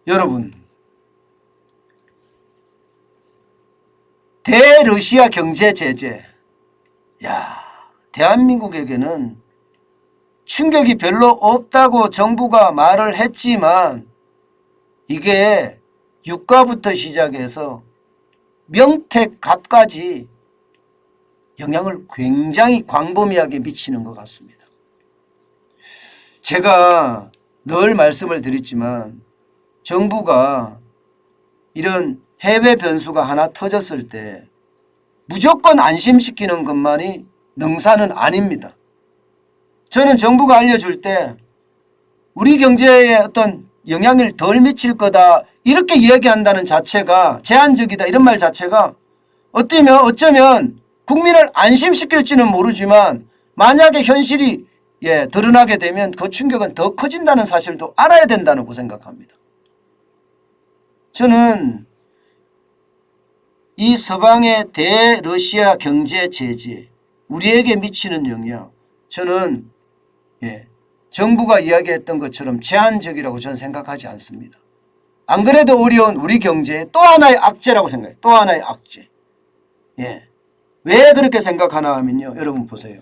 여러분, 대러시아 경제 제재, 대한민국에게는 충격이 별로 없다고 정부가 말을 했지만 이게 유가부터 시작해서 명태값까지 영향을 굉장히 광범위하게 미치는 것 같습니다. 제가 늘 말씀을 드렸지만 정부가 이런 해외 변수가 하나 터졌을 때 무조건 안심시키는 것만이 능사는 아닙니다. 저는 정부가 알려줄 때 우리 경제에 어떤 영향을 덜 미칠 거다 이렇게 이야기한다는 자체가 제한적이다 이런 말 자체가 어쩌면 국민을 안심시킬지는 모르지만 만약에 현실이 드러나게 되면 그 충격은 더 커진다는 사실도 알아야 된다고 생각합니다. 저는 이 서방의 대러시아 경제 제재 우리에게 미치는 영향 저는 정부가 이야기했던 것처럼 제한적이라고 저는 생각하지 않습니다. 안 그래도 어려운 우리 경제의 또 하나의 악재라고 생각해요. 또 하나의 악재. 왜 그렇게 생각하나 하면요. 여러분 보세요.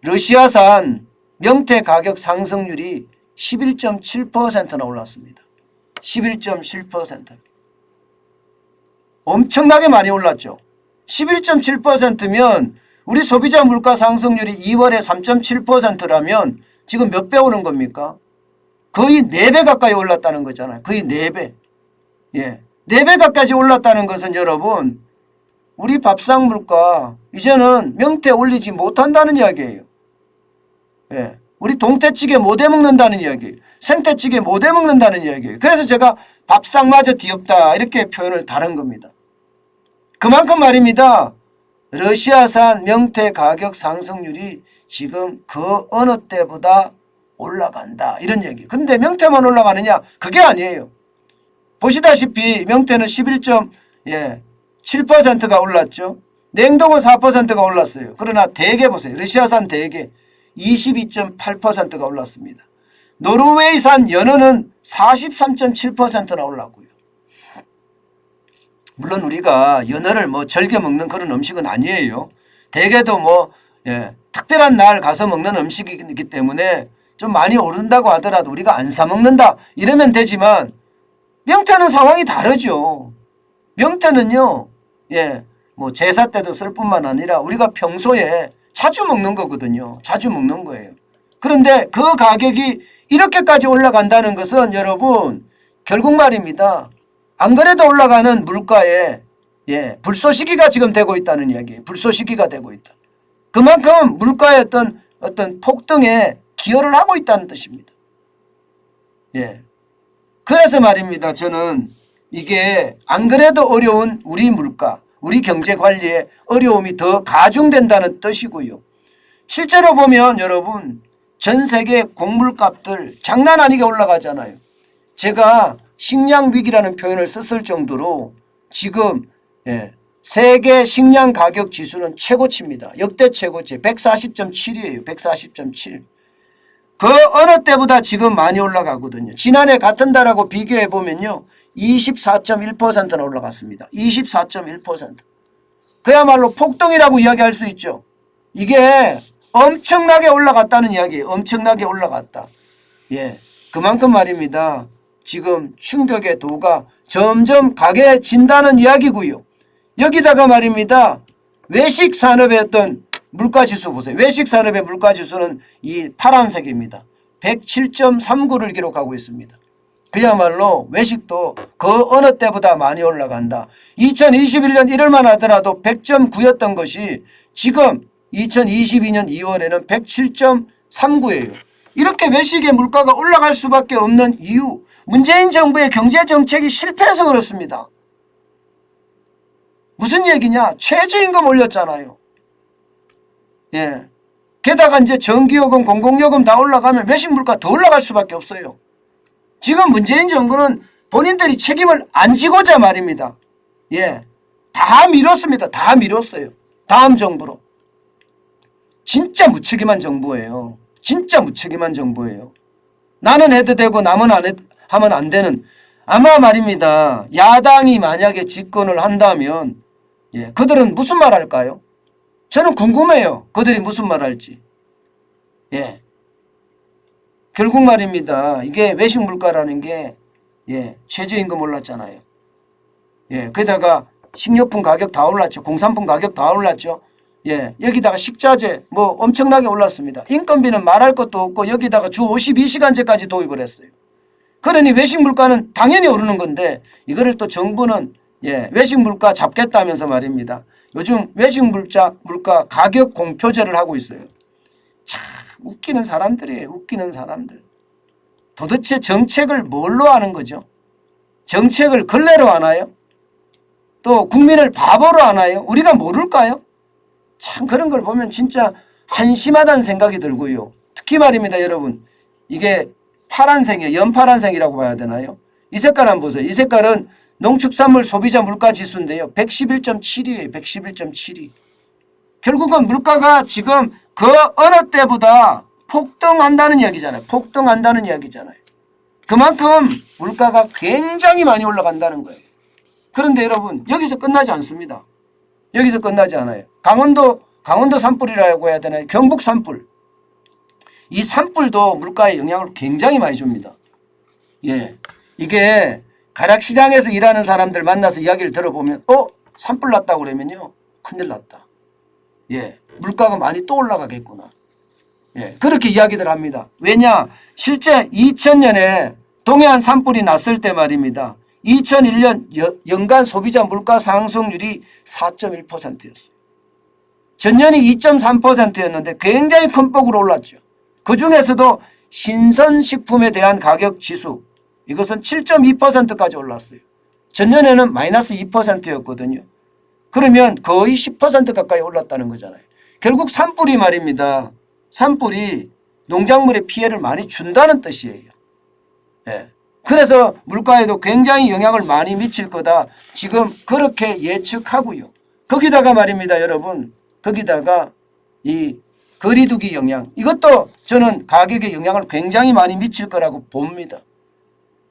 러시아산 명태 가격 상승률이 11.7%나 올랐습니다. 11.7%. 엄청나게 많이 올랐죠. 11.7%면 우리 소비자 물가 상승률이 2월에 3.7%라면 지금 몇 배 오른 겁니까? 거의 4배 가까이 올랐다는 거잖아요. 거의 4배. 4배 가까이 올랐다는 것은 여러분 우리 밥상 물가 이제는 명태 올리지 못한다는 이야기예요. 우리 동태찌개 못 해먹는다는 이야기예요. 생태찌개 못 해먹는다는 이야기예요. 그래서 제가 밥상마저 뒤엎다 이렇게 표현을 다른 겁니다. 그만큼 말입니다. 러시아산 명태 가격 상승률이 지금 그 어느 때보다 올라간다 이런 얘기. 그런데 명태만 올라가느냐? 그게 아니에요. 보시다시피 명태는 11.7%가 올랐죠. 냉동은 4%가 올랐어요. 그러나 대게 보세요. 러시아산 대게 22.8%가 올랐습니다. 노르웨이산 연어는 43.7%나 올랐고요. 물론 우리가 연어를 즐겨 먹는 그런 음식은 아니에요. 대게도 특별한 날 가서 먹는 음식이기 때문에 좀 많이 오른다고 하더라도 우리가 안 사 먹는다 이러면 되지만 명태는 상황이 다르죠. 명태는요, 제사 때도 쓸 뿐만 아니라 우리가 평소에 자주 먹는 거거든요. 자주 먹는 거예요. 그런데 그 가격이 이렇게까지 올라간다는 것은 여러분 결국 말입니다. 안 그래도 올라가는 물가에 불쏘시개가 지금 되고 있다는 이야기예요. 불쏘시개가 되고 있다. 그만큼 물가의 어떤 폭등에 기여를 하고 있다는 뜻입니다. 그래서 말입니다. 저는 이게 안 그래도 어려운 우리 물가, 우리 경제 관리에 어려움이 더 가중된다는 뜻이고요. 실제로 보면 여러분 전 세계 곡물값들 장난 아니게 올라가잖아요. 제가 식량 위기라는 표현을 썼을 정도로 지금 세계 식량 가격 지수는 최고치입니다. 역대 최고치 140.7이에요. 140.7. 그 어느 때보다 지금 많이 올라가거든요. 지난해 같은 달하고 비교해 보면요. 24.1%나 올라갔습니다. 24.1%. 그야말로 폭등이라고 이야기할 수 있죠. 이게 엄청나게 올라갔다는 이야기예요. 엄청나게 올라갔다. 그만큼 말입니다. 지금 충격의 도가 점점 강해진다는 이야기고요. 여기다가 말입니다. 외식 산업의 어떤 물가지수 보세요. 외식 산업의 물가지수는 이 파란색입니다. 107.39를 기록하고 있습니다. 그야말로 외식도 그 어느 때보다 많이 올라간다. 2021년 1월만 하더라도 100.9였던 것이 지금 2022년 2월에는 107.39예요. 이렇게 외식의 물가가 올라갈 수밖에 없는 이유, 문재인 정부의 경제정책이 실패해서 그렇습니다. 무슨 얘기냐? 최저임금 올렸잖아요. 게다가 이제 전기요금, 공공요금 다 올라가면 외식 물가 더 올라갈 수밖에 없어요. 지금 문재인 정부는 본인들이 책임을 안 지고자 말입니다. 다 미뤘습니다. 다 미뤘어요. 다음 정부로. 진짜 무책임한 정부예요. 진짜 무책임한 정부예요. 나는 해도 되고 남은 안 하면 안 되는 아마 말입니다. 야당이 만약에 집권을 한다면 그들은 무슨 말 할까요? 저는 궁금해요. 그들이 무슨 말 할지. 결국 말입니다. 이게 외식 물가라는 게 최저임금 올랐잖아요. 거기다가 식료품 가격 다 올랐죠. 공산품 가격 다 올랐죠. 여기다가 식자재 뭐 엄청나게 올랐습니다. 인건비는 말할 것도 없고 여기다가 주 52시간제까지 도입을 했어요. 그러니 외식 물가는 당연히 오르는 건데 이거를 또 정부는 외식 물가 잡겠다면서 말입니다. 요즘 외식 물가 가격 공표제를 하고 있어요. 참 웃기는 사람들이에요. 웃기는 사람들. 도대체 정책을 뭘로 하는 거죠? 정책을 걸레로 하나요? 또 국민을 바보로 하나요? 우리가 모를까요? 참 그런 걸 보면 진짜 한심하다는 생각이 들고요. 특히 말입니다, 여러분. 이게 파란색이에요. 연파란색이라고 봐야 되나요? 이 색깔 한번 보세요. 이 색깔은 농축산물 소비자 물가 지수인데요. 111.7이에요. 111.72. 결국은 물가가 지금 그 어느 때보다 폭등한다는 이야기잖아요. 폭등한다는 이야기잖아요. 그만큼 물가가 굉장히 많이 올라간다는 거예요. 그런데 여러분 여기서 끝나지 않습니다. 여기서 끝나지 않아요. 강원도 산불이라고 해야 되나요? 경북 산불. 이 산불도 물가에 영향을 굉장히 많이 줍니다. 이게 가락시장에서 일하는 사람들 만나서 이야기를 들어보면 산불 났다고 그러면요. 큰일 났다. 물가가 많이 또 올라가겠구나. 그렇게 이야기들 합니다. 왜냐? 실제 2000년에 동해안 산불이 났을 때 말입니다. 2001년 연간 소비자 물가 상승률이 4.1%였어요. 전년이 2.3%였는데 굉장히 큰 폭으로 올랐죠. 그중에서도 신선식품에 대한 가격 지수 이것은 7.2%까지 올랐어요. 전년에는 마이너스 2%였거든요. 그러면 거의 10% 가까이 올랐다는 거잖아요. 결국 산불이 말입니다. 산불이 농작물에 피해를 많이 준다는 뜻이에요. 그래서 물가에도 굉장히 영향을 많이 미칠 거다. 지금 그렇게 예측하고요. 거기다가 말입니다, 여러분. 거기다가 이 거리두기 영향. 이것도 저는 가격에 영향을 굉장히 많이 미칠 거라고 봅니다.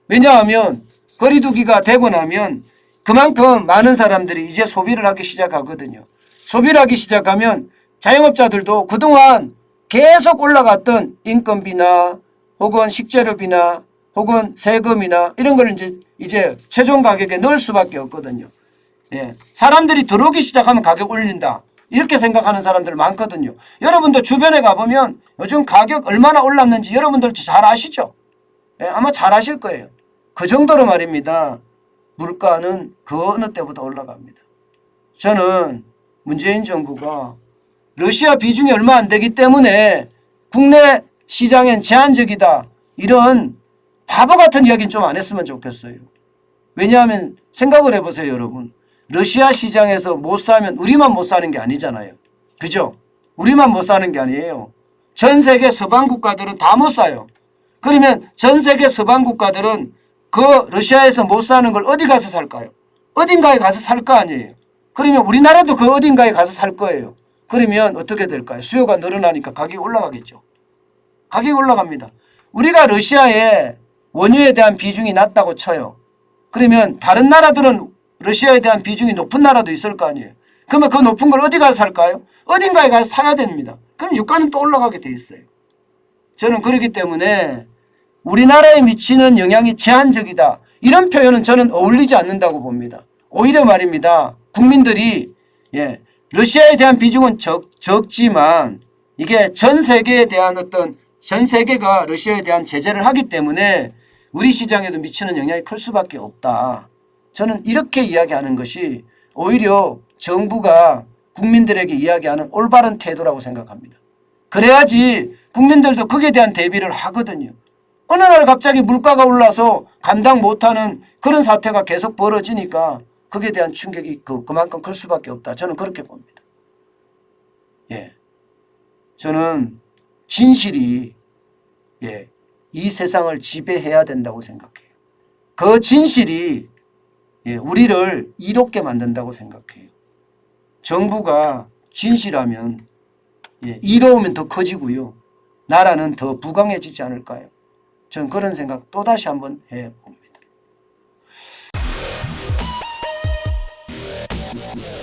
왜냐하면 거리두기가 되고 나면 그만큼 많은 사람들이 이제 소비를 하기 시작하거든요. 소비를 하기 시작하면 자영업자들도 그동안 계속 올라갔던 인건비나 혹은 식재료비나 혹은 세금이나 이런 걸 이제 최종 가격에 넣을 수밖에 없거든요. 사람들이 들어오기 시작하면 가격 올린다. 이렇게 생각하는 사람들 많거든요. 여러분도 주변에 가보면 요즘 가격 얼마나 올랐는지 여러분들 잘 아시죠? 아마 잘 아실 거예요. 그 정도로 말입니다. 물가는 그 어느 때보다 올라갑니다. 저는 문재인 정부가 러시아 비중이 얼마 안 되기 때문에 국내 시장엔 제한적이다. 이런 바보 같은 이야기는 좀 안 했으면 좋겠어요. 왜냐하면 생각을 해보세요, 여러분. 러시아 시장에서 못 사면 우리만 못 사는 게 아니잖아요. 그죠? 우리만 못 사는 게 아니에요. 전 세계 서방 국가들은 다 못 사요. 그러면 전 세계 서방 국가들은 그 러시아에서 못 사는 걸 어디 가서 살까요? 어딘가에 가서 살 거 아니에요. 그러면 우리나라도 그 어딘가에 가서 살 거예요. 그러면 어떻게 될까요? 수요가 늘어나니까 가격이 올라가겠죠. 가격이 올라갑니다. 우리가 러시아에 원유에 대한 비중이 낮다고 쳐요. 그러면 다른 나라들은 러시아에 대한 비중이 높은 나라도 있을 거 아니에요. 그러면 그 높은 걸 어디 가서 살까요? 어딘가에 가서 사야 됩니다. 그럼 유가는 또 올라가게 돼 있어요. 저는 그렇기 때문에 우리나라에 미치는 영향이 제한적이다. 이런 표현은 저는 어울리지 않는다고 봅니다. 오히려 말입니다. 국민들이 러시아에 대한 비중은 적지만 이게 전 세계에 대한 전 세계가 러시아에 대한 제재를 하기 때문에 우리 시장에도 미치는 영향이 클 수밖에 없다. 저는 이렇게 이야기하는 것이 오히려 정부가 국민들에게 이야기하는 올바른 태도라고 생각합니다. 그래야지 국민들도 거기에 대한 대비를 하거든요. 어느 날 갑자기 물가가 올라서 감당 못하는 그런 사태가 계속 벌어지니까 거기에 대한 충격이 그만큼 클 수밖에 없다. 저는 그렇게 봅니다. 저는 진실이 이 세상을 지배해야 된다고 생각해요. 그 진실이 우리를 이롭게 만든다고 생각해요. 정부가 진실하면 이로우면 더 커지고요. 나라는 더 부강해지지 않을까요? 저는 그런 생각 또다시 한번 해봅니다. 예.